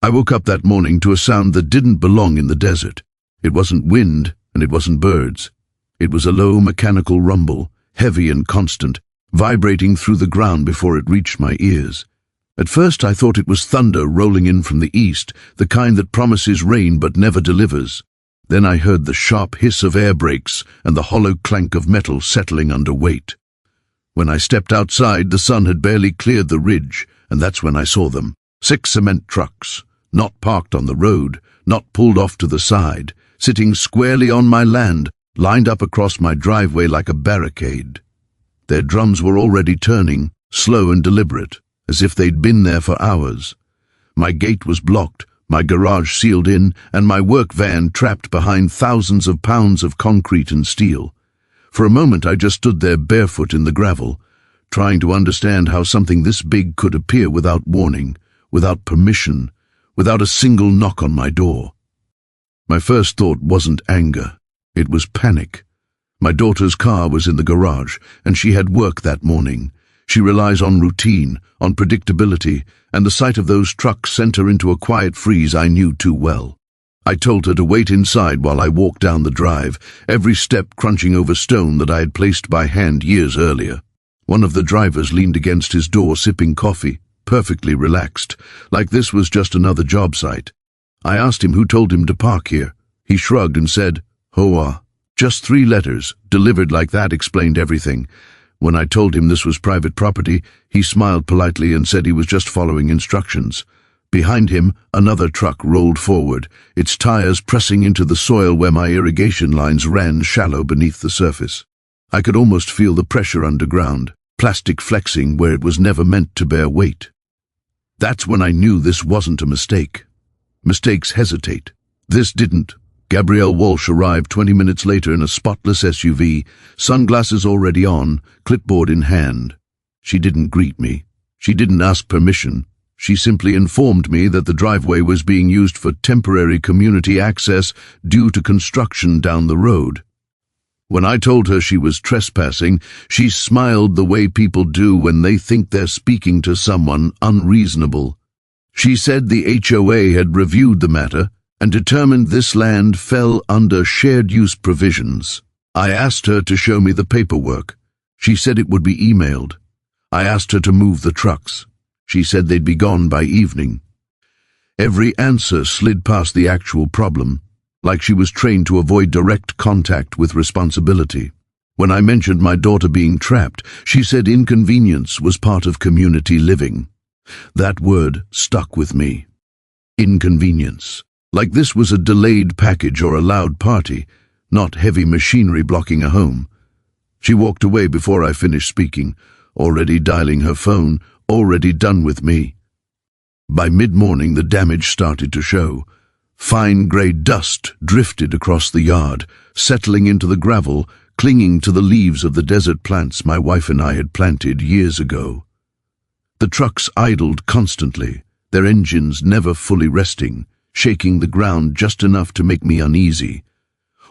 I woke up that morning to a sound that didn't belong in the desert. It wasn't wind, and it wasn't birds. It was a low mechanical rumble, heavy and constant, vibrating through the ground before it reached my ears. At first I thought it was thunder rolling in from the east, the kind that promises rain but never delivers. Then I heard the sharp hiss of air brakes and the hollow clank of metal settling under weight. When I stepped outside, the sun had barely cleared the ridge, and that's when I saw them. 6 cement trucks, not parked on the road, not pulled off to the side, sitting squarely on my land, lined up across my driveway like a barricade. Their drums were already turning, slow and deliberate, as if they'd been there for hours. My gate was blocked, my garage sealed in, and my work van trapped behind thousands of pounds of concrete and steel. For a moment I just stood there barefoot in the gravel, trying to understand how something this big could appear without warning, without permission, without a single knock on my door. My first thought wasn't anger. It was panic. My daughter's car was in the garage, and she had work that morning. She relies on routine, on predictability, and the sight of those trucks sent her into a quiet freeze I knew too well. I told her to wait inside while I walked down the drive, every step crunching over stone that I had placed by hand years earlier. One of the drivers leaned against his door sipping coffee, perfectly relaxed, like this was just another job site. I asked him who told him to park here. He shrugged and said, HOA. Just 3 letters, delivered like that explained everything. When I told him this was private property, he smiled politely and said he was just following instructions. Behind him, another truck rolled forward, its tires pressing into the soil where my irrigation lines ran shallow beneath the surface. I could almost feel the pressure underground, plastic flexing where it was never meant to bear weight. That's when I knew this wasn't a mistake. Mistakes hesitate. This didn't. Gabrielle Walsh arrived 20 minutes later in a spotless SUV, sunglasses already on, clipboard in hand. She didn't greet me. She didn't ask permission. She simply informed me that the driveway was being used for temporary community access due to construction down the road. When I told her she was trespassing, she smiled the way people do when they think they're speaking to someone unreasonable. She said the HOA had reviewed the matter and determined this land fell under shared-use provisions. I asked her to show me the paperwork. She said it would be emailed. I asked her to move the trucks. She said they'd be gone by evening. Every answer slid past the actual problem, like she was trained to avoid direct contact with responsibility. When I mentioned my daughter being trapped, she said inconvenience was part of community living. That word stuck with me. Inconvenience. Like this was a delayed package or a loud party, not heavy machinery blocking a home. She walked away before I finished speaking, already dialing her phone, already done with me. By mid-morning the damage started to show. Fine grey dust drifted across the yard, settling into the gravel, clinging to the leaves of the desert plants my wife and I had planted years ago. The trucks idled constantly, their engines never fully resting, shaking the ground just enough to make me uneasy.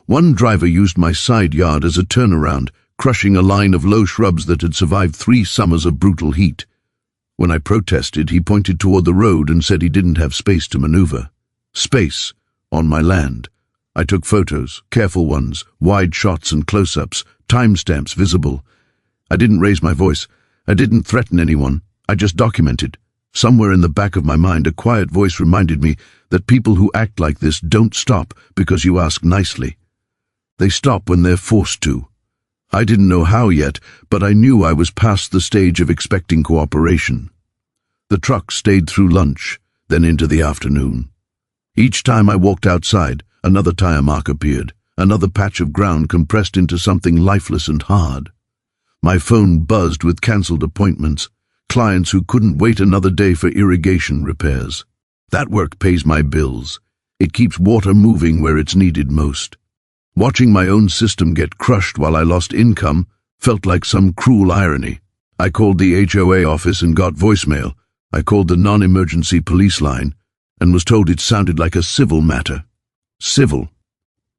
One driver used my side yard as a turnaround, crushing a line of low shrubs that had survived 3 summers of brutal heat. When I protested, he pointed toward the road and said he didn't have space to maneuver. Space, on my land. I took photos, careful ones, wide shots and close-ups, timestamps visible. I didn't raise my voice. I didn't threaten anyone. I just documented. Somewhere in the back of my mind, a quiet voice reminded me that people who act like this don't stop because you ask nicely. They stop when they're forced to. I didn't know how yet, but I knew I was past the stage of expecting cooperation. The truck stayed through lunch, then into the afternoon. Each time I walked outside, another tire mark appeared, another patch of ground compressed into something lifeless and hard. My phone buzzed with cancelled appointments, clients who couldn't wait another day for irrigation repairs. That work pays my bills. It keeps water moving where it's needed most. Watching my own system get crushed while I lost income felt like some cruel irony. I called the HOA office and got voicemail. I called the non-emergency police line and was told it sounded like a civil matter. Civil.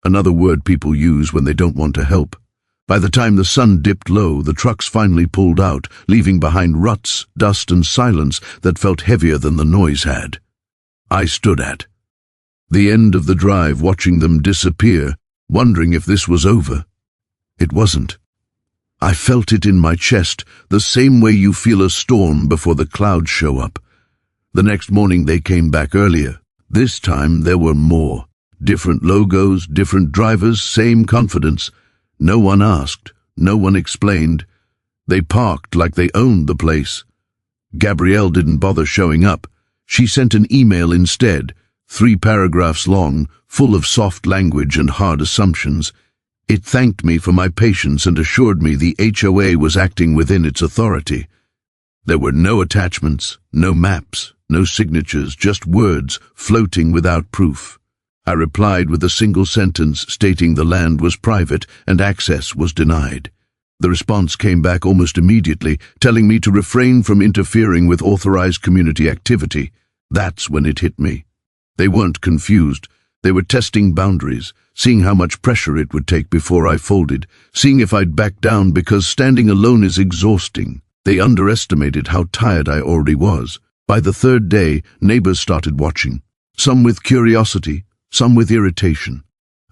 Another word people use when they don't want to help. By the time the sun dipped low, the trucks finally pulled out, leaving behind ruts, dust, and silence that felt heavier than the noise had. I stood at the end of the drive, watching them disappear, wondering if this was over. It wasn't. I felt it in my chest, the same way you feel a storm before the clouds show up. The next morning they came back earlier. This time there were more. Different logos, different drivers, same confidence. No one asked, no one explained. They parked like they owned the place. Gabrielle didn't bother showing up. She sent an email instead, 3 paragraphs long, full of soft language and hard assumptions. It thanked me for my patience and assured me the HOA was acting within its authority. There were no attachments, no maps, no signatures, just words floating without proof. I replied with a single sentence stating the land was private and access was denied. The response came back almost immediately, telling me to refrain from interfering with authorized community activity. That's when it hit me. They weren't confused. They were testing boundaries, seeing how much pressure it would take before I folded, seeing if I'd back down, because standing alone is exhausting. They underestimated how tired I already was. By the 3rd day, neighbors started watching, some with curiosity, some with irritation.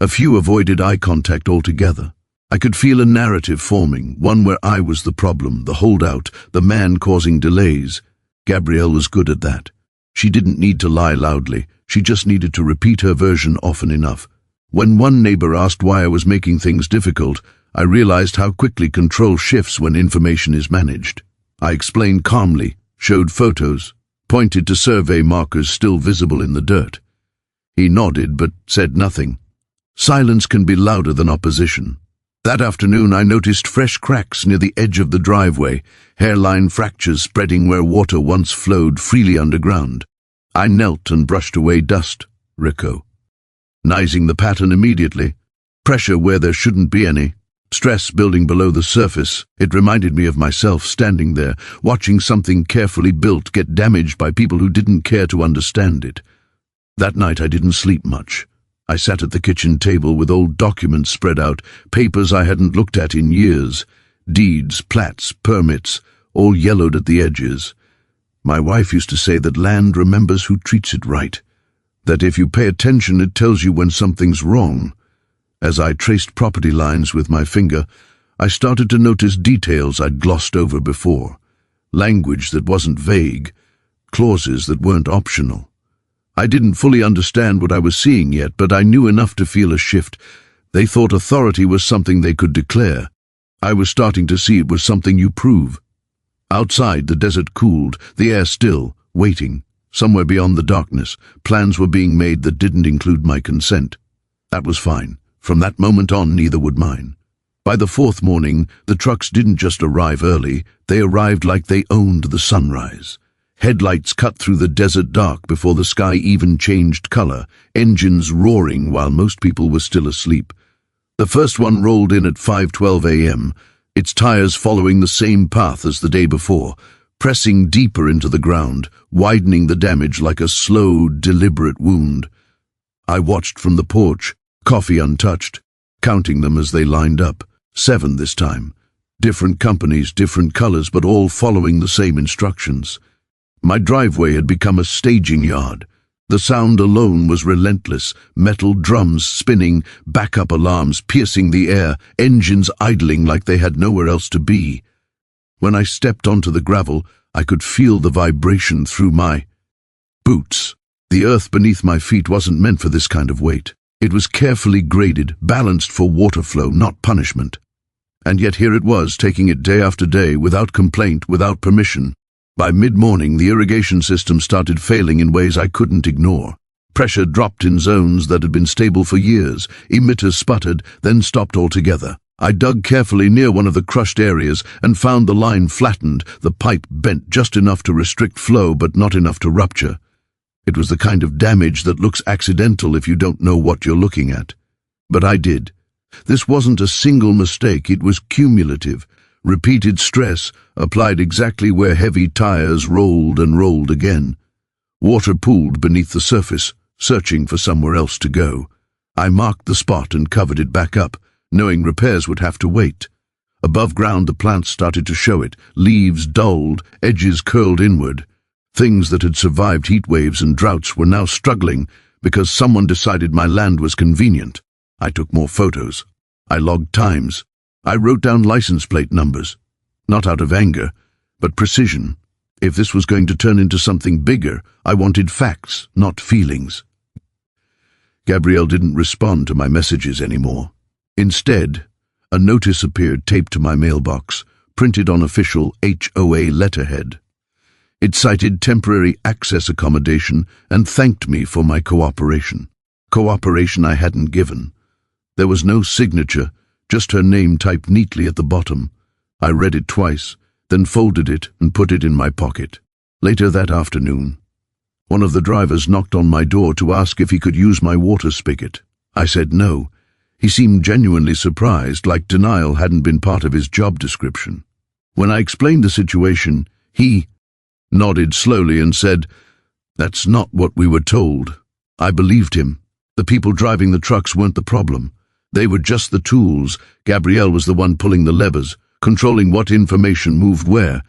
A few avoided eye contact altogether. I could feel a narrative forming, one where I was the problem, the holdout, the man causing delays. Gabrielle was good at that. She didn't need to lie loudly. She just needed to repeat her version often enough. When one neighbor asked why I was making things difficult, I realized how quickly control shifts when information is managed. I explained calmly, showed photos, pointed to survey markers still visible in the dirt. He nodded but said nothing. Silence can be louder than opposition. That afternoon I noticed fresh cracks near the edge of the driveway, hairline fractures spreading where water once flowed freely underground. I knelt and brushed away dust, recognizing the pattern immediately. Pressure where there shouldn't be any. Stress building below the surface. It reminded me of myself standing there, watching something carefully built get damaged by people who didn't care to understand it. That night I didn't sleep much. I sat at the kitchen table with old documents spread out, papers I hadn't looked at in years, deeds, plats, permits, all yellowed at the edges. My wife used to say that land remembers who treats it right, that if you pay attention it tells you when something's wrong. As I traced property lines with my finger, I started to notice details I'd glossed over before, language that wasn't vague, clauses that weren't optional. I didn't fully understand what I was seeing yet, but I knew enough to feel a shift. They thought authority was something they could declare. I was starting to see it was something you prove. Outside, the desert cooled, the air still, waiting. Somewhere beyond the darkness, plans were being made that didn't include my consent. That was fine. From that moment on, neither would mine. By the 4th morning, the trucks didn't just arrive early, they arrived like they owned the sunrise. Headlights cut through the desert dark before the sky even changed color, engines roaring while most people were still asleep. The first one rolled in at 5:12 a.m., its tires following the same path as the day before, pressing deeper into the ground, widening the damage like a slow, deliberate wound. I watched from the porch, coffee untouched, counting them as they lined up. 7 this time. Different companies, different colors, but all following the same instructions. My driveway had become a staging yard. The sound alone was relentless, metal drums spinning, backup alarms piercing the air, engines idling like they had nowhere else to be. When I stepped onto the gravel, I could feel the vibration through my boots. The earth beneath my feet wasn't meant for this kind of weight. It was carefully graded, balanced for water flow, not punishment. And yet here it was, taking it day after day, without complaint, without permission. By mid-morning, the irrigation system started failing in ways I couldn't ignore. Pressure dropped in zones that had been stable for years. Emitters sputtered, then stopped altogether. I dug carefully near one of the crushed areas and found the line flattened, the pipe bent just enough to restrict flow but not enough to rupture. It was the kind of damage that looks accidental if you don't know what you're looking at. But I did. This wasn't a single mistake, it was cumulative. Repeated stress, applied exactly where heavy tires rolled and rolled again. Water pooled beneath the surface, searching for somewhere else to go. I marked the spot and covered it back up, knowing repairs would have to wait. Above ground the plants started to show it, leaves dulled, edges curled inward. Things that had survived heat waves and droughts were now struggling because someone decided my land was convenient. I took more photos. I logged times. I wrote down license plate numbers. Not out of anger, but precision. If this was going to turn into something bigger, I wanted facts, not feelings. Gabrielle didn't respond to my messages anymore. Instead, a notice appeared taped to my mailbox, printed on official HOA letterhead. It cited temporary access accommodation and thanked me for my cooperation. Cooperation I hadn't given. There was no signature, just her name typed neatly at the bottom. I read it twice, then folded it and put it in my pocket. Later that afternoon, one of the drivers knocked on my door to ask if he could use my water spigot. I said no. He seemed genuinely surprised, like denial hadn't been part of his job description. When I explained the situation, he nodded slowly and said, "That's not what we were told." I believed him. The people driving the trucks weren't the problem. They were just the tools. Gabrielle was the one pulling the levers, controlling what information moved where.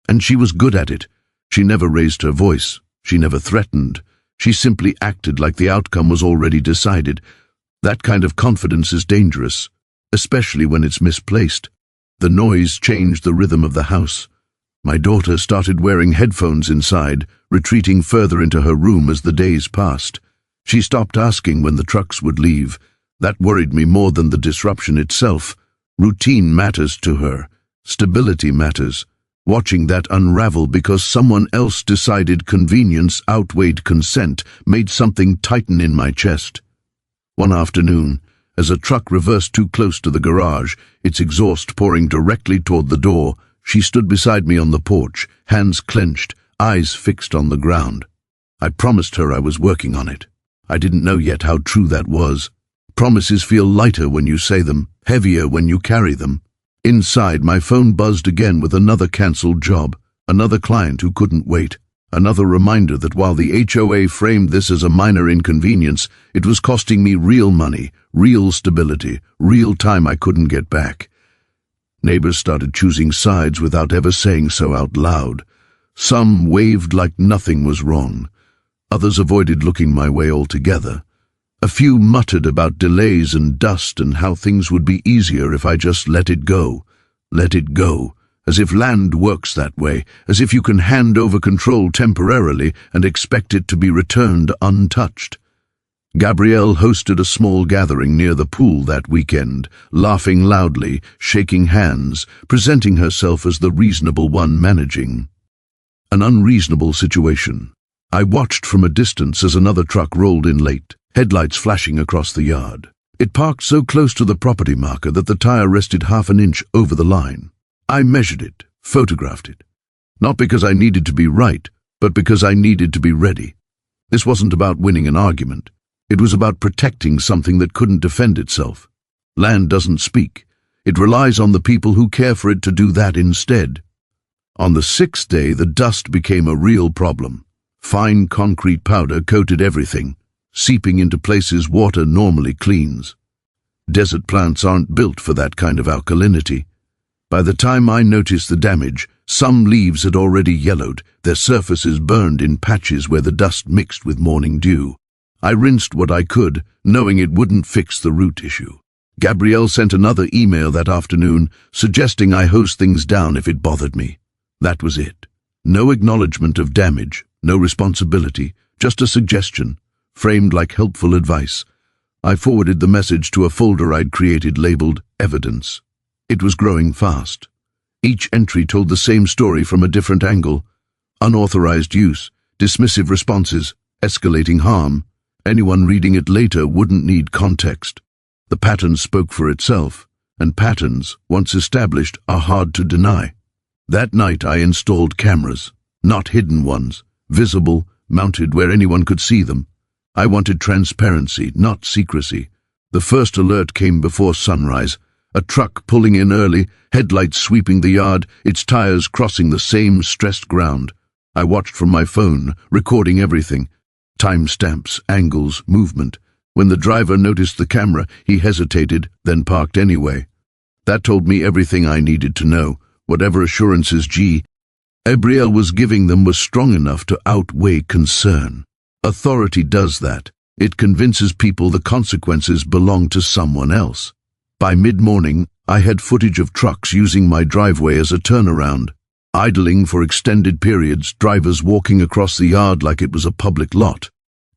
And she was good at it. She never raised her voice. She never threatened. She simply acted like the outcome was already decided. That kind of confidence is dangerous, especially when it's misplaced. The noise changed the rhythm of the house. My daughter started wearing headphones inside, retreating further into her room as the days passed. She stopped asking when the trucks would leave. That worried me more than the disruption itself. Routine matters to her. Stability matters. Watching that unravel because someone else decided convenience outweighed consent made something tighten in my chest. One afternoon, as a truck reversed too close to the garage, its exhaust pouring directly toward the door, she stood beside me on the porch, hands clenched, eyes fixed on the ground. I promised her I was working on it. I didn't know yet how true that was. Promises feel lighter when you say them, heavier when you carry them. Inside, my phone buzzed again with another cancelled job, another client who couldn't wait, another reminder that while the HOA framed this as a minor inconvenience, it was costing me real money, real stability, real time I couldn't get back. Neighbors started choosing sides without ever saying so out loud. Some waved like nothing was wrong. Others avoided looking my way altogether. A few muttered about delays and dust and how things would be easier if I just let it go, as if land works that way, as if you can hand over control temporarily and expect it to be returned untouched. Gabrielle hosted a small gathering near the pool that weekend, laughing loudly, shaking hands, presenting herself as the reasonable one managing an unreasonable situation. I watched from a distance as another truck rolled in late, headlights flashing across the yard. It parked so close to the property marker that the tire rested half an inch over the line. I measured it, photographed it. Not because I needed to be right, but because I needed to be ready. This wasn't about winning an argument. It was about protecting something that couldn't defend itself. Land doesn't speak. It relies on the people who care for it to do that instead. On the sixth day, the dust became a real problem. Fine concrete powder coated everything, seeping into places water normally cleans. Desert plants aren't built for that kind of alkalinity. By the time I noticed the damage, some leaves had already yellowed, their surfaces burned in patches where the dust mixed with morning dew. I rinsed what I could, knowing it wouldn't fix the root issue. Gabrielle sent another email that afternoon, suggesting I hose things down if it bothered me. That was it. No acknowledgement of damage, no responsibility, just a suggestion, framed like helpful advice. I forwarded the message to a folder I'd created labeled Evidence. It was growing fast. Each entry told the same story from a different angle. Unauthorized use, dismissive responses, escalating harm. Anyone reading it later wouldn't need context. The pattern spoke for itself, and patterns, once established, are hard to deny. That night I installed cameras, not hidden ones, visible, mounted where anyone could see them. I wanted transparency, not secrecy. The first alert came before sunrise. A truck pulling in early, headlights sweeping the yard, its tires crossing the same stressed ground. I watched from my phone, recording everything. Timestamps, angles, movement. When the driver noticed the camera, he hesitated, then parked anyway. That told me everything I needed to know, whatever assurances G Gabrielle was giving them was strong enough to outweigh concern. Authority does that. It convinces people the consequences belong to someone else. By mid-morning, I had footage of trucks using my driveway as a turnaround, idling for extended periods, drivers walking across the yard like it was a public lot.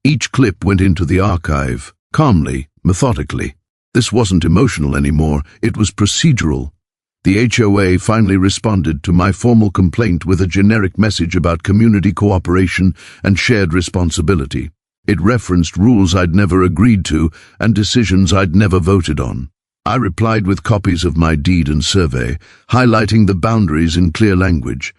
Each clip went into the archive, calmly, methodically. This wasn't emotional anymore, it was procedural. The HOA finally responded to my formal complaint with a generic message about community cooperation and shared responsibility. It referenced rules I'd never agreed to and decisions I'd never voted on. I replied with copies of my deed and survey, highlighting the boundaries in clear language.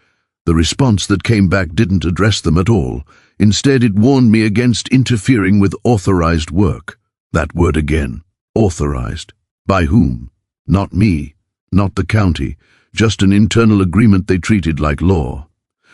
The response that came back didn't address them at all. Instead, it warned me against interfering with authorized work. That word again. Authorized. By whom? Not me. Not the county. Just an internal agreement they treated like law.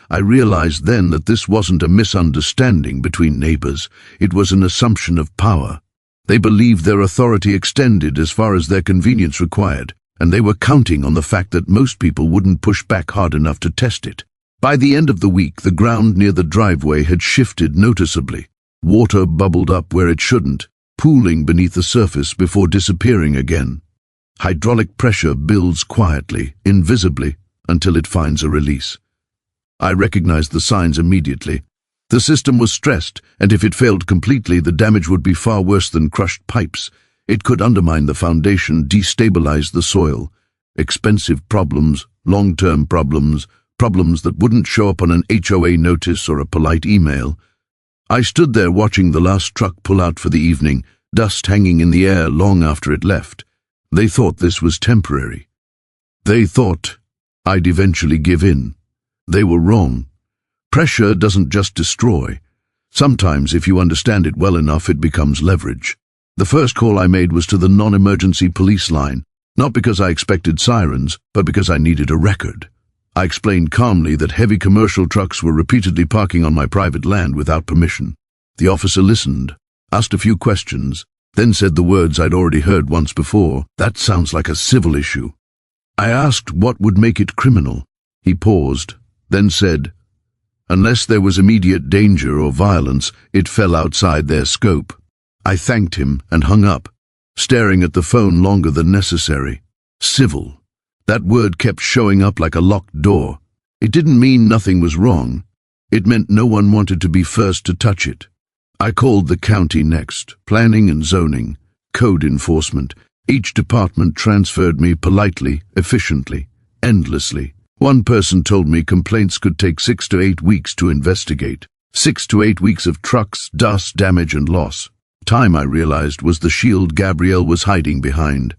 I realized then that this wasn't a misunderstanding between neighbors. It was an assumption of power. They believed their authority extended as far as their convenience required, and they were counting on the fact that most people wouldn't push back hard enough to test it. By the end of the week, the ground near the driveway had shifted noticeably. Water bubbled up where it shouldn't, pooling beneath the surface before disappearing again. Hydraulic pressure builds quietly, invisibly, until it finds a release. I recognized the signs immediately. The system was stressed, and if it failed completely, the damage would be far worse than crushed pipes. It could undermine the foundation, destabilize the soil. Expensive problems, long-term problems, problems that wouldn't show up on an HOA notice or a polite email. I stood there watching the last truck pull out for the evening, dust hanging in the air long after it left. They thought this was temporary. They thought I'd eventually give in. They were wrong. Pressure doesn't just destroy. Sometimes, if you understand it well enough, it becomes leverage. The first call I made was to the non-emergency police line, not because I expected sirens, but because I needed a record. I explained calmly that heavy commercial trucks were repeatedly parking on my private land without permission. The officer listened, asked a few questions, then said the words I'd already heard once before. "That sounds like a civil issue." I asked what would make it criminal. He paused, then said, "Unless there was immediate danger or violence, it fell outside their scope." I thanked him and hung up, staring at the phone longer than necessary. Civil. That word kept showing up like a locked door. It didn't mean nothing was wrong. It meant no one wanted to be first to touch it. I called the county next, planning and zoning, code enforcement. Each department transferred me politely, efficiently, endlessly. One person told me complaints could take 6 to 8 weeks to investigate. 6 to 8 weeks of trucks, dust, damage, and loss. Time, I realized, was the shield Gabrielle was hiding behind.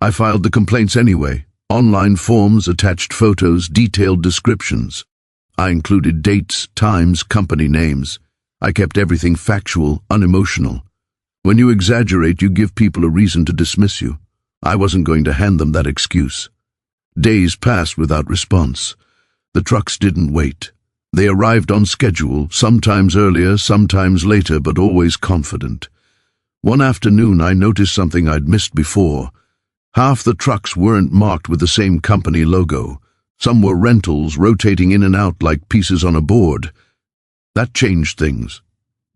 I filed the complaints anyway. Online forms, attached photos, detailed descriptions. I included dates, times, company names. I kept everything factual, unemotional. When you exaggerate, you give people a reason to dismiss you. I wasn't going to hand them that excuse. Days passed without response. The trucks didn't wait. They arrived on schedule, sometimes earlier, sometimes later, but always confident. One afternoon, I noticed something I'd missed before. Half the trucks weren't marked with the same company logo. Some were rentals, rotating in and out like pieces on a board. That changed things.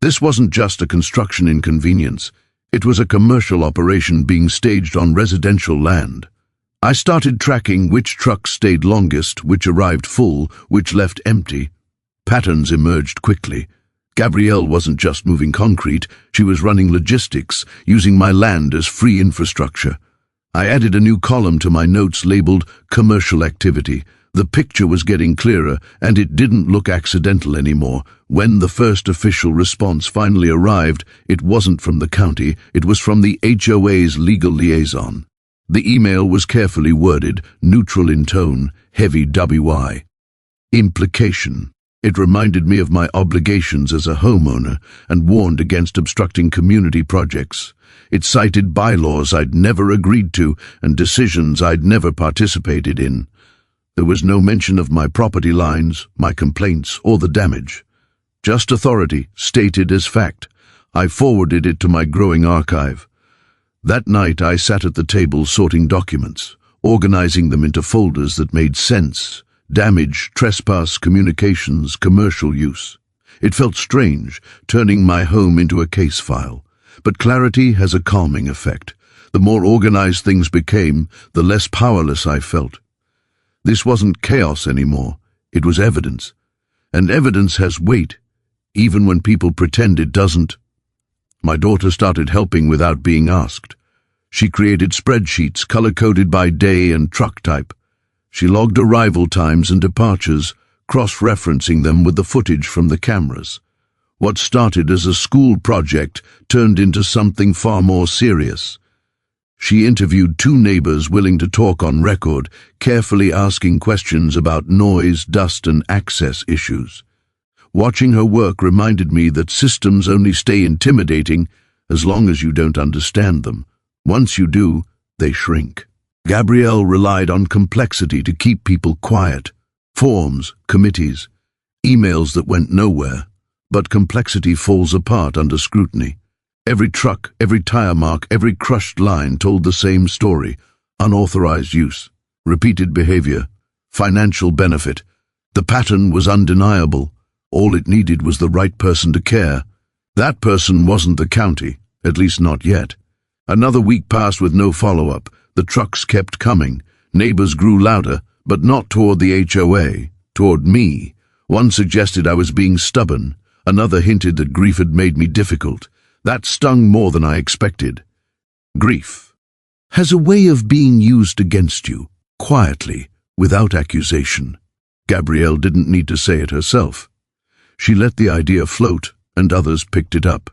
This wasn't just a construction inconvenience. It was a commercial operation being staged on residential land. I started tracking which trucks stayed longest, which arrived full, which left empty. Patterns emerged quickly. Gabrielle wasn't just moving concrete, she was running logistics, using my land as free infrastructure. I added a new column to my notes labeled Commercial Activity. The picture was getting clearer, and it didn't look accidental anymore. When the first official response finally arrived, it wasn't from the county, it was from the HOA's legal liaison. The email was carefully worded, neutral in tone, heavy WI. Implication. It reminded me of my obligations as a homeowner and warned against obstructing community projects. It cited bylaws I'd never agreed to and decisions I'd never participated in. There was no mention of my property lines, my complaints, or the damage. Just authority, stated as fact. I forwarded it to my growing archive. That night I sat at the table sorting documents, organizing them into folders that made sense, damage, trespass, communications, commercial use. It felt strange, turning my home into a case file. But clarity has a calming effect. The more organized things became, the less powerless I felt. This wasn't chaos anymore. It was evidence. And evidence has weight, even when people pretend it doesn't. My daughter started helping without being asked. She created spreadsheets color-coded by day and truck type. She logged arrival times and departures, cross-referencing them with the footage from the cameras. What started as a school project turned into something far more serious. She interviewed 2 neighbors willing to talk on record, carefully asking questions about noise, dust, and access issues. Watching her work reminded me that systems only stay intimidating as long as you don't understand them. Once you do, they shrink. Gabrielle relied on complexity to keep people quiet. Forms, committees, emails that went nowhere. But complexity falls apart under scrutiny. Every truck, every tire mark, every crushed line told the same story. Unauthorized use, repeated behavior, financial benefit. The pattern was undeniable. All it needed was the right person to care. That person wasn't the county, at least not yet. Another week passed with no follow-up. The trucks kept coming. Neighbors grew louder, but not toward the HOA, toward me. One suggested I was being stubborn. Another hinted that grief had made me difficult. That stung more than I expected. Grief has a way of being used against you, quietly, without accusation. Gabrielle didn't need to say it herself. She let the idea float, and others picked it up.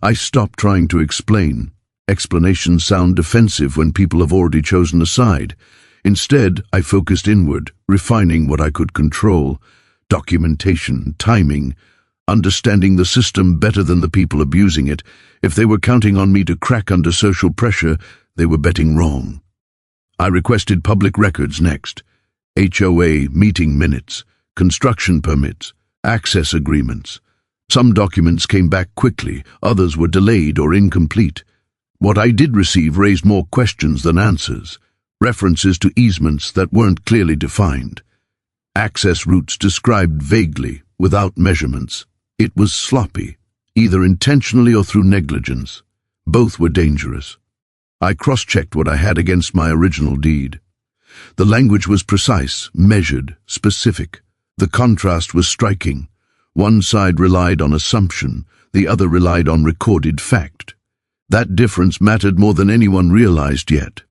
I stopped trying to explain. Explanations sound defensive when people have already chosen a side. Instead, I focused inward, refining what I could control. Documentation, timing, understanding the system better than the people abusing it. If they were counting on me to crack under social pressure, they were betting wrong. I requested public records next. HOA meeting minutes, construction permits, access agreements. Some documents came back quickly, others were delayed or incomplete. What I did receive raised more questions than answers. References to easements that weren't clearly defined. Access routes described vaguely, without measurements. It was sloppy, either intentionally or through negligence. Both were dangerous. I cross-checked what I had against my original deed. The language was precise, measured, specific. The contrast was striking. One side relied on assumption, the other relied on recorded fact. That difference mattered more than anyone realized yet.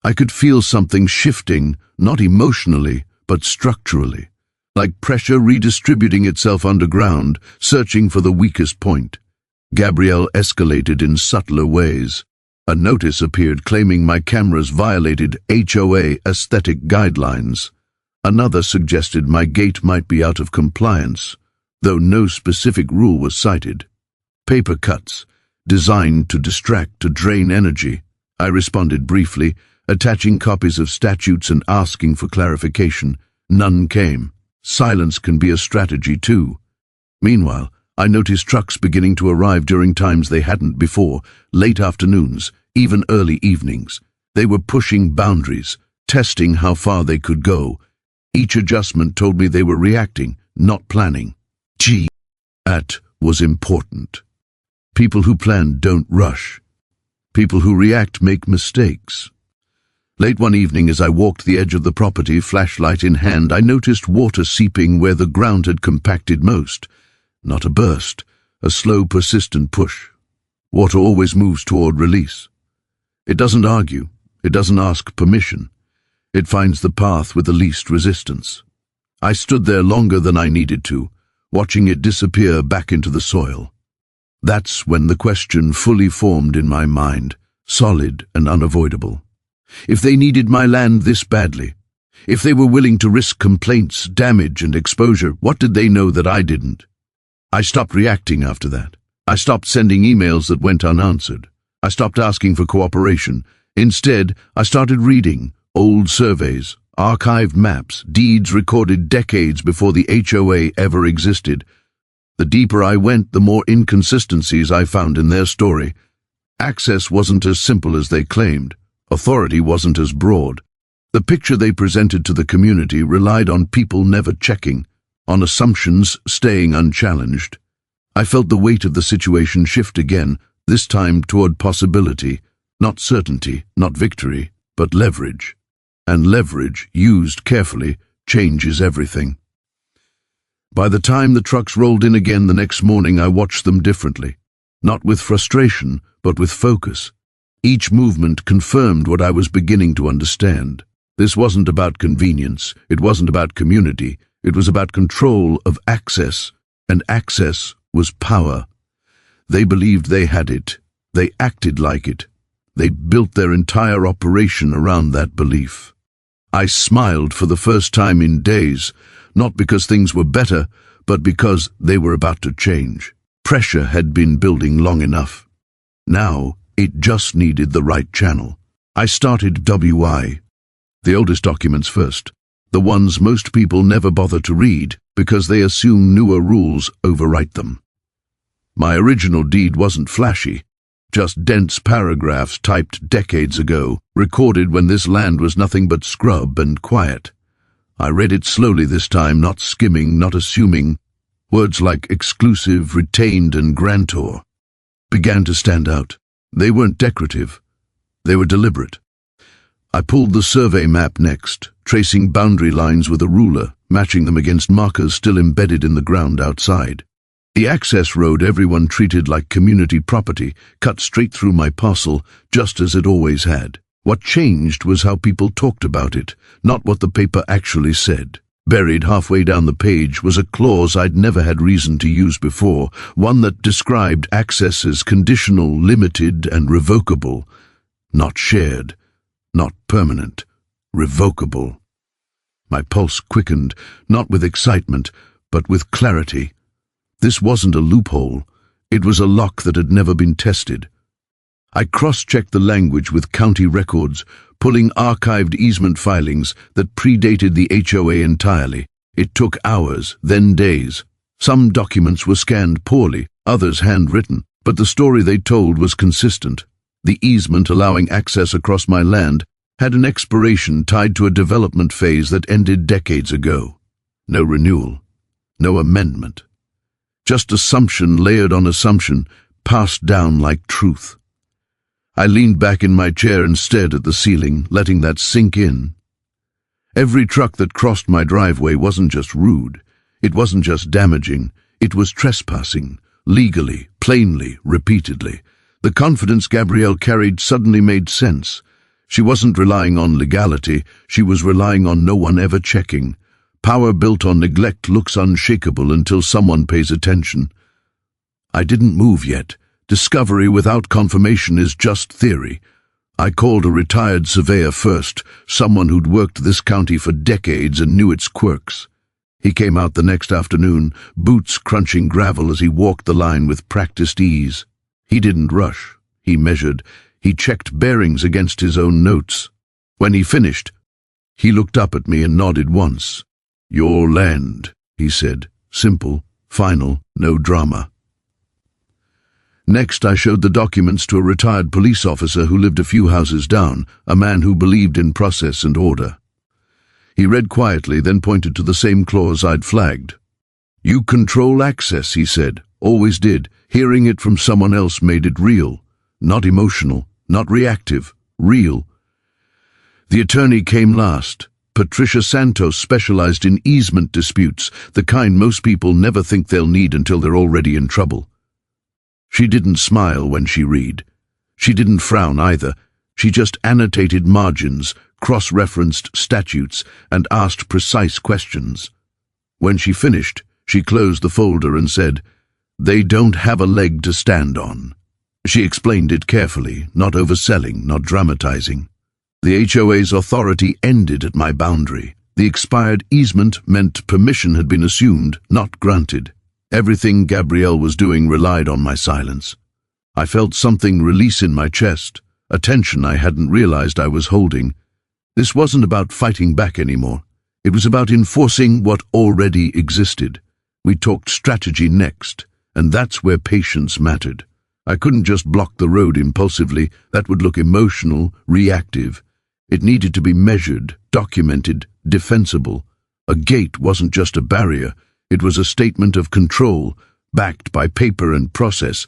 I could feel something shifting, not emotionally, but structurally, like pressure redistributing itself underground, searching for the weakest point. Gabrielle escalated in subtler ways. A notice appeared claiming my cameras violated HOA aesthetic guidelines. Another suggested my gate might be out of compliance, though no specific rule was cited. Paper cuts, designed to distract, to drain energy. I responded briefly, attaching copies of statutes and asking for clarification. None came. Silence can be a strategy too. Meanwhile, I noticed trucks beginning to arrive during times they hadn't before, late afternoons, even early evenings. They were pushing boundaries, testing how far they could go. Each adjustment told me they were reacting, not planning. That was important. People who plan don't rush. People who react make mistakes. Late one evening, as I walked the edge of the property, flashlight in hand, I noticed water seeping where the ground had compacted most. Not a burst, a slow, persistent push. Water always moves toward release. It doesn't argue. It doesn't ask permission. It finds the path with the least resistance. I stood there longer than I needed to, watching it disappear back into the soil. That's when the question fully formed in my mind, solid and unavoidable. If they needed my land this badly, if they were willing to risk complaints, damage, and exposure, what did they know that I didn't? I stopped reacting after that. I stopped sending emails that went unanswered. I stopped asking for cooperation. Instead, I started reading old surveys, archived maps, deeds recorded decades before the HOA ever existed. The deeper I went, the more inconsistencies I found in their story. Access wasn't as simple as they claimed. Authority wasn't as broad. The picture they presented to the community relied on people never checking, on assumptions staying unchallenged. I felt the weight of the situation shift again, this time toward possibility, not certainty, not victory, but leverage. And leverage, used carefully, changes everything. By the time the trucks rolled in again the next morning, I watched them differently. Not with frustration, but with focus. Each movement confirmed what I was beginning to understand. This wasn't about convenience, it wasn't about community, it was about control of access, and access was power. They believed they had it, they acted like it, they built their entire operation around that belief. I smiled for the first time in days, not because things were better, but because they were about to change. Pressure had been building long enough. Now, it just needed the right channel. I started WI, the oldest documents first, the ones most people never bother to read because they assume newer rules overwrite them. My original deed wasn't flashy, just dense paragraphs typed decades ago, recorded when this land was nothing but scrub and quiet. I read it slowly this time, not skimming, not assuming. Words like exclusive, retained, and grantor began to stand out. They weren't decorative. They were deliberate. I pulled the survey map next, tracing boundary lines with a ruler, matching them against markers still embedded in the ground outside. The access road everyone treated like community property cut straight through my parcel, just as it always had. What changed was how people talked about it, not what the paper actually said. Buried halfway down the page was a clause I'd never had reason to use before, one that described access as conditional, limited, and revocable. Not shared, not permanent, revocable. My pulse quickened, not with excitement, but with clarity. This wasn't a loophole. It was a lock that had never been tested. I cross-checked the language with county records, pulling archived easement filings that predated the HOA entirely. It took hours, then days. Some documents were scanned poorly, others handwritten, but the story they told was consistent. The easement allowing access across my land had an expiration tied to a development phase that ended decades ago. No renewal, no amendment. Just assumption layered on assumption, passed down like truth. I leaned back in my chair and stared at the ceiling, letting that sink in. Every truck that crossed my driveway wasn't just rude, it wasn't just damaging, it was trespassing, legally, plainly, repeatedly. The confidence Gabrielle carried suddenly made sense. She wasn't relying on legality, she was relying on no one ever checking. Power built on neglect looks unshakable until someone pays attention. I didn't move yet. Discovery without confirmation is just theory. I called a retired surveyor first, someone who'd worked this county for decades and knew its quirks. He came out the next afternoon, boots crunching gravel as he walked the line with practiced ease. He didn't rush. He measured. He checked bearings against his own notes. When he finished, he looked up at me and nodded once. "Your land," he said. Simple, final, no drama. Next, I showed the documents to a retired police officer who lived a few houses down, a man who believed in process and order. He read quietly, then pointed to the same clause I'd flagged. "You control access," he said, always did. Hearing it from someone else made it real. Not emotional, not reactive, real. The attorney came last. Patricia Santos specialized in easement disputes, the kind most people never think they'll need until they're already in trouble. She didn't smile when she read. She didn't frown either. She just annotated margins, cross-referenced statutes, and asked precise questions. When she finished, she closed the folder and said, "They don't have a leg to stand on." She explained it carefully, not overselling, not dramatizing. The HOA's authority ended at my boundary. The expired easement meant permission had been assumed, not granted. Everything Gabrielle was doing relied on my silence. I felt something release in my chest, a tension I hadn't realized I was holding. This wasn't about fighting back anymore. It was about enforcing what already existed. We talked strategy next, and that's where patience mattered. I couldn't just block the road impulsively. That would look emotional, reactive. It needed to be measured, documented, defensible. A gate wasn't just a barrier, it was a statement of control, backed by paper and process.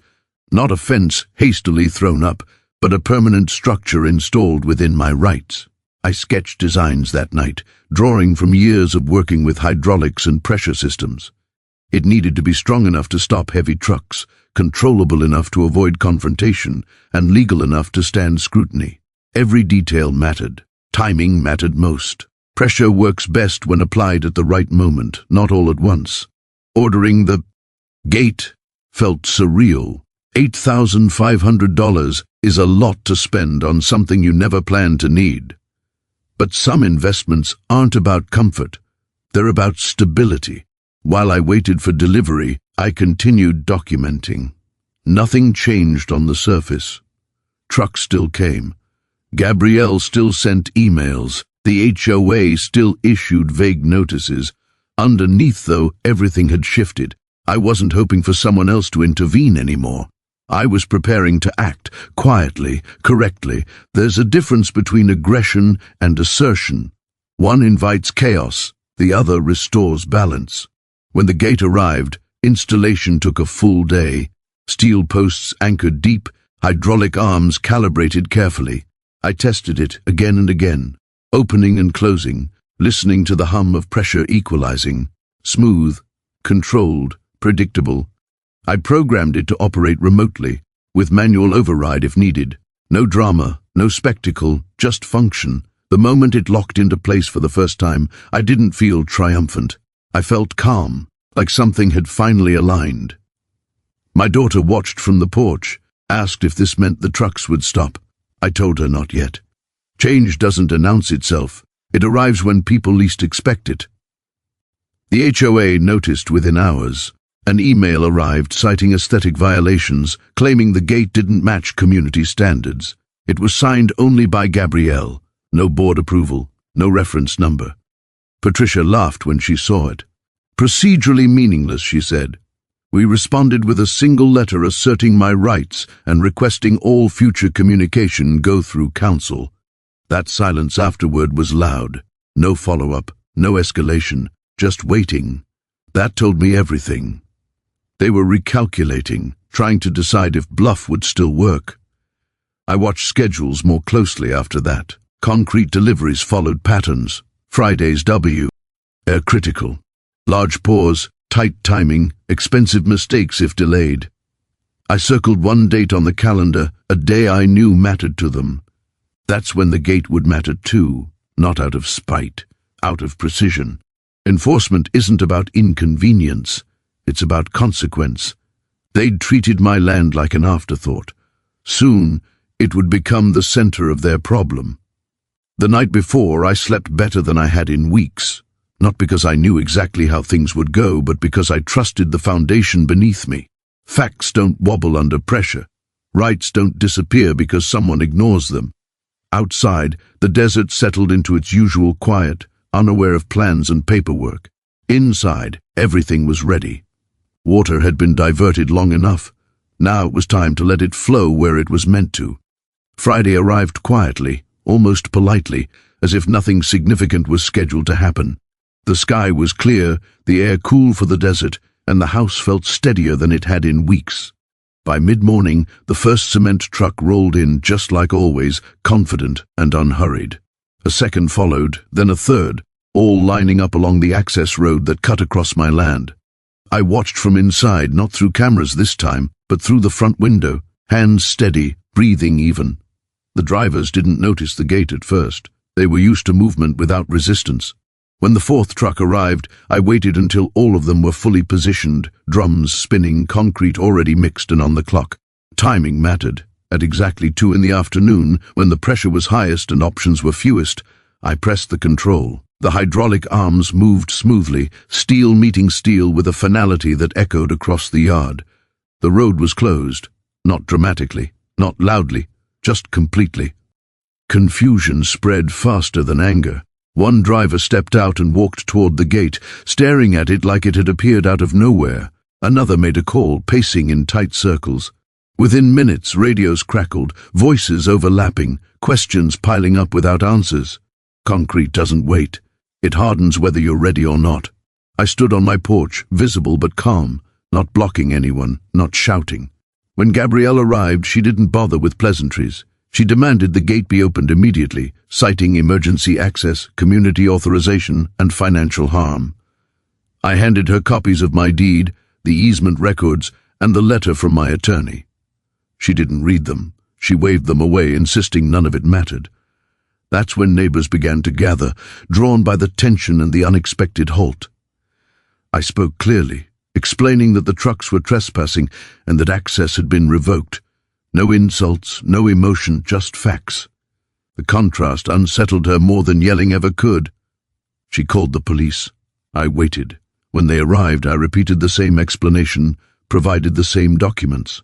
Not a fence hastily thrown up, but a permanent structure installed within my rights. I sketched designs that night, drawing from years of working with hydraulics and pressure systems. It needed to be strong enough to stop heavy trucks, controllable enough to avoid confrontation, and legal enough to stand scrutiny. Every detail mattered. Timing mattered most. Pressure works best when applied at the right moment, not all at once. Ordering the gate felt surreal. $8,500 is a lot to spend on something you never planned to need. But some investments aren't about comfort. They're about stability. While I waited for delivery, I continued documenting. Nothing changed on the surface. Trucks still came. Gabrielle still sent emails. The HOA still issued vague notices. Underneath, though, everything had shifted. I wasn't hoping for someone else to intervene anymore. I was preparing to act, quietly, correctly. There's a difference between aggression and assertion. One invites chaos, the other restores balance. When the gate arrived, installation took a full day. Steel posts anchored deep, hydraulic arms calibrated carefully. I tested it again and again, opening and closing, listening to the hum of pressure equalizing. Smooth, controlled, predictable. I programmed it to operate remotely, with manual override if needed. No drama, no spectacle, just function. The moment it locked into place for the first time, I didn't feel triumphant. I felt calm, like something had finally aligned. My daughter watched from the porch, asked if this meant the trucks would stop. I told her not yet. Change doesn't announce itself. It arrives when people least expect it. The HOA noticed within hours. An email arrived citing aesthetic violations, claiming the gate didn't match community standards. It was signed only by Gabrielle. No board approval, no reference number. Patricia laughed when she saw it. Procedurally meaningless, she said. We responded with a single letter asserting my rights and requesting all future communication go through council. That silence afterward was loud. No follow-up, no escalation, just waiting. That told me everything. They were recalculating, trying to decide if bluff would still work. I watched schedules more closely after that. Concrete deliveries followed patterns. Fridays air critical. Large pours, tight timing, expensive mistakes if delayed. I circled one date on the calendar, a day I knew mattered to them. That's when the gate would matter too, not out of spite, out of precision. Enforcement isn't about inconvenience. It's about consequence. They'd treated my land like an afterthought. Soon, it would become the center of their problem. The night before, I slept better than I had in weeks. Not because I knew exactly how things would go, but because I trusted the foundation beneath me. Facts don't wobble under pressure. Rights don't disappear because someone ignores them. Outside, the desert settled into its usual quiet, unaware of plans and paperwork. Inside, everything was ready. Water had been diverted long enough. Now it was time to let it flow where it was meant to. Friday arrived quietly, almost politely, as if nothing significant was scheduled to happen. The sky was clear, the air cool for the desert, and the house felt steadier than it had in weeks. By mid-morning, the first cement truck rolled in just like always, confident and unhurried. A second followed, then a third, all lining up along the access road that cut across my land. I watched from inside, not through cameras this time, but through the front window, hands steady, breathing even. The drivers didn't notice the gate at first. They were used to movement without resistance. When the fourth truck arrived, I waited until all of them were fully positioned, drums spinning, concrete already mixed and on the clock. Timing mattered. At exactly 2 in the afternoon, when the pressure was highest and options were fewest, I pressed the control. The hydraulic arms moved smoothly, steel meeting steel with a finality that echoed across the yard. The road was closed, not dramatically, not loudly, just completely. Confusion spread faster than anger. One driver stepped out and walked toward the gate, staring at it like it had appeared out of nowhere. Another made a call, pacing in tight circles. Within minutes, radios crackled, voices overlapping, questions piling up without answers. Concrete doesn't wait. It hardens whether you're ready or not. I stood on my porch, visible but calm, not blocking anyone, not shouting. When Gabrielle arrived, she didn't bother with pleasantries. She demanded the gate be opened immediately, citing emergency access, community authorization, and financial harm. I handed her copies of my deed, the easement records, and the letter from my attorney. She didn't read them. She waved them away, insisting none of it mattered. That's when neighbors began to gather, drawn by the tension and the unexpected halt. I spoke clearly, explaining that the trucks were trespassing and that access had been revoked. No insults, no emotion, just facts. The contrast unsettled her more than yelling ever could. She called the police. I waited. When they arrived, I repeated the same explanation, provided the same documents.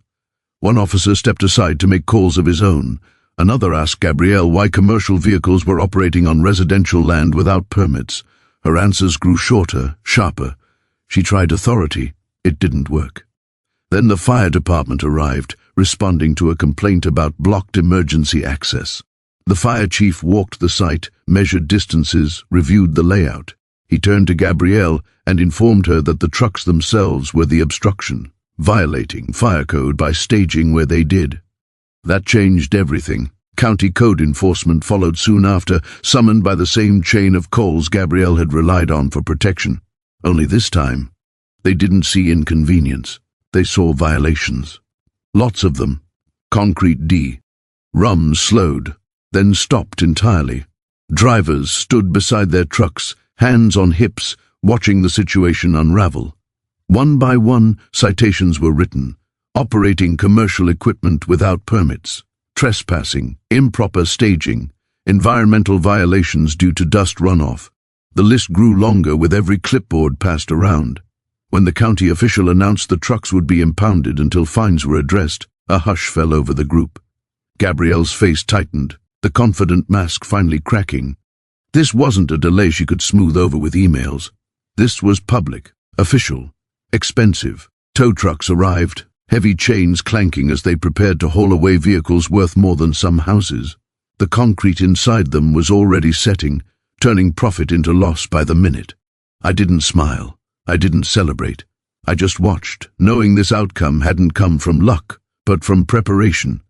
One officer stepped aside to make calls of his own. Another asked Gabrielle why commercial vehicles were operating on residential land without permits. Her answers grew shorter, sharper. She tried authority. It didn't work. Then the fire department arrived, responding to a complaint about blocked emergency access. The fire chief walked the site, measured distances, reviewed the layout. He turned to Gabrielle and informed her that the trucks themselves were the obstruction, violating fire code by staging where they did. That changed everything. County code enforcement followed soon after, summoned by the same chain of calls Gabrielle had relied on for protection. Only this time, they didn't see inconvenience. They saw violations. Lots of them. Concrete D. Rums slowed, then stopped entirely. Drivers stood beside their trucks, hands on hips, watching the situation unravel. One by one, citations were written. Operating commercial equipment without permits, trespassing, improper staging, environmental violations due to dust runoff. The list grew longer with every clipboard passed around. When the county official announced the trucks would be impounded until fines were addressed, a hush fell over the group. Gabrielle's face tightened, the confident mask finally cracking. This wasn't a delay she could smooth over with emails. This was public, official, expensive. Tow trucks arrived, heavy chains clanking as they prepared to haul away vehicles worth more than some houses. The concrete inside them was already setting, turning profit into loss by the minute. I didn't smile. I didn't celebrate. I just watched, knowing this outcome hadn't come from luck, but from preparation.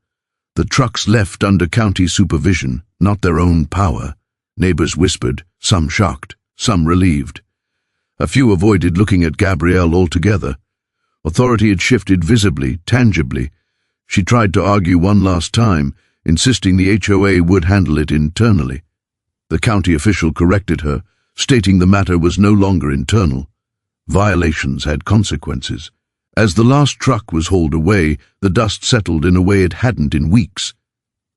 The trucks left under county supervision, not their own power. Neighbors whispered, some shocked, some relieved. A few avoided looking at Gabrielle altogether. Authority had shifted visibly, tangibly. She tried to argue one last time, insisting the HOA would handle it internally. The county official corrected her, stating the matter was no longer internal. Violations had consequences. As the last truck was hauled away, the dust settled in a way it hadn't in weeks.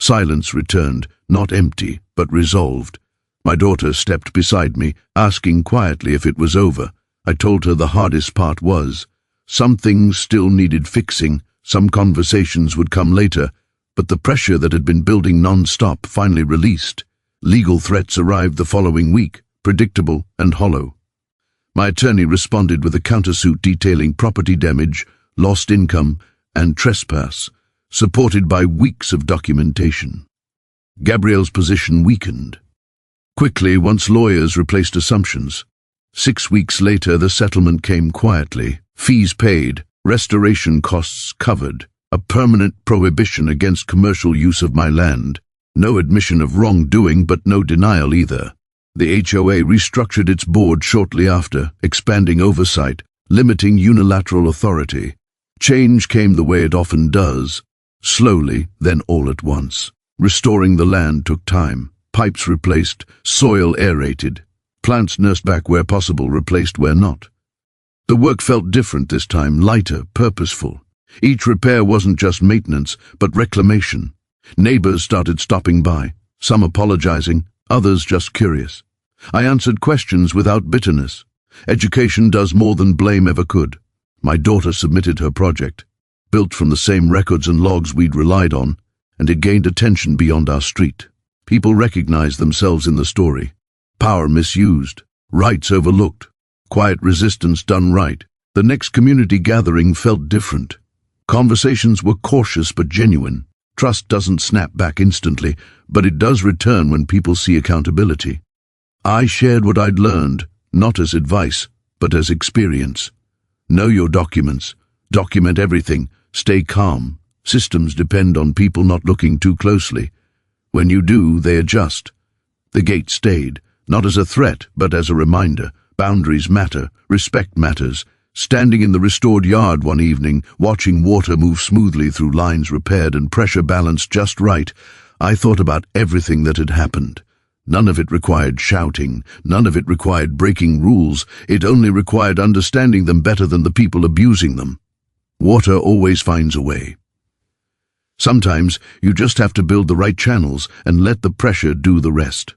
Silence returned, not empty, but resolved. My daughter stepped beside me, asking quietly if it was over. I told her the hardest part was. Some things still needed fixing, some conversations would come later, but the pressure that had been building non-stop finally released. Legal threats arrived the following week, predictable and hollow. My attorney responded with a countersuit detailing property damage, lost income, and trespass, supported by weeks of documentation. Gabrielle's position weakened. Quickly, once lawyers replaced assumptions. 6 weeks later, the settlement came quietly. Fees paid, restoration costs covered, a permanent prohibition against commercial use of my land. No admission of wrongdoing, but no denial either. The HOA restructured its board shortly after, expanding oversight, limiting unilateral authority. Change came the way it often does, slowly, then all at once. Restoring the land took time. Pipes replaced, soil aerated, plants nursed back where possible, replaced where not. The work felt different this time, lighter, purposeful. Each repair wasn't just maintenance, but reclamation. Neighbors started stopping by, some apologizing, others just curious. I answered questions without bitterness. Education does more than blame ever could. My daughter submitted her project, built from the same records and logs we'd relied on, and it gained attention beyond our street. People recognized themselves in the story. Power misused, rights overlooked, quiet resistance done right. The next community gathering felt different. Conversations were cautious but genuine. Trust doesn't snap back instantly, but it does return when people see accountability. I shared what I'd learned, not as advice, but as experience. Know your documents. Document everything. Stay calm. Systems depend on people not looking too closely. When you do, they adjust. The gate stayed, not as a threat, but as a reminder. Boundaries matter. Respect matters. Standing in the restored yard one evening, watching water move smoothly through lines repaired and pressure balanced just right, I thought about everything that had happened. None of it required shouting, none of it required breaking rules, it only required understanding them better than the people abusing them. Water always finds a way. Sometimes you just have to build the right channels and let the pressure do the rest.